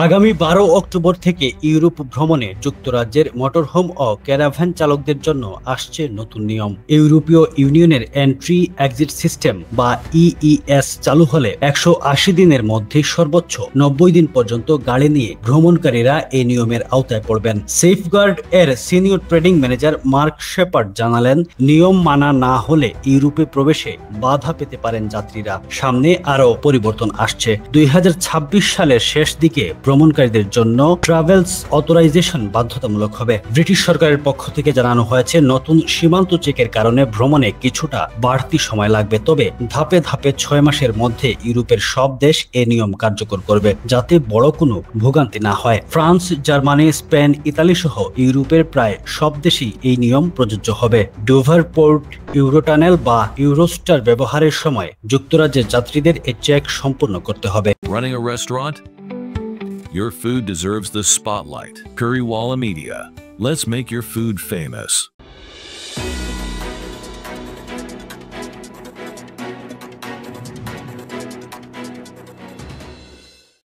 আগামী ১২ অক্টোবর থেকে ইউরোপ ভ্রমণে যুক্তরাজ্যের মোটরহোম ও ক্যারাভান চালকদের জন্য আসছে নতুন নিয়ম। ইউরোপীয় ইউনিয়নের এন্ট্রি এক্সিট সিস্টেম বা ইইএস চালু হলে ১৮০ দিনের মধ্যে সর্বোচ্চ ৯০ দিন পর্যন্ত গাড়ি নিয়ে ভ্রমণকারীরা এই নিয়মের আওতায় পড়বেন। সেফগার্ড এর senior trading manager mark shepherd জানালেন, নিয়ম মানা না হলে ইউরোপে প্রবেশে বাধা পেতে পারেন যাত্রীরা। সামনে আরও পরিবর্তন আসছে। ২০২৬ সালের শেষ দিকে ভ্রমণকারীদের জন্য ট্রাভেলস অথরাইজেশন বাধ্যতামূলক হবে। ব্রিটিশ সরকারের পক্ষ থেকে জানানো হয়েছে, নতুন সীমান্ত চেকের কারণে ভ্রমণে কিছুটা বাড়তি সময় লাগবে, তবে ধাপে ধাপে ৬ মাসের মধ্যে ইউরোপের সব দেশ এ নিয়ম কার্যকর করবে, যাতে বড় কোনো ভোগান্তি না হয়। ফ্রান্স, জার্মানি, স্পেন, ইতালি সহ ইউরোপের প্রায় সব দেশেই এই নিয়ম প্রযোজ্য হবে। ডোভার পোর্ট, ইউরোটানেল বা ইউরোস্টার ব্যবহারের সময় যুক্তরাজ্যের যাত্রীদের এ চেক সম্পূর্ণ করতে হবে। Running a restaurant? Your food deserves the spotlight. Currywalla Media. Let's make your food famous.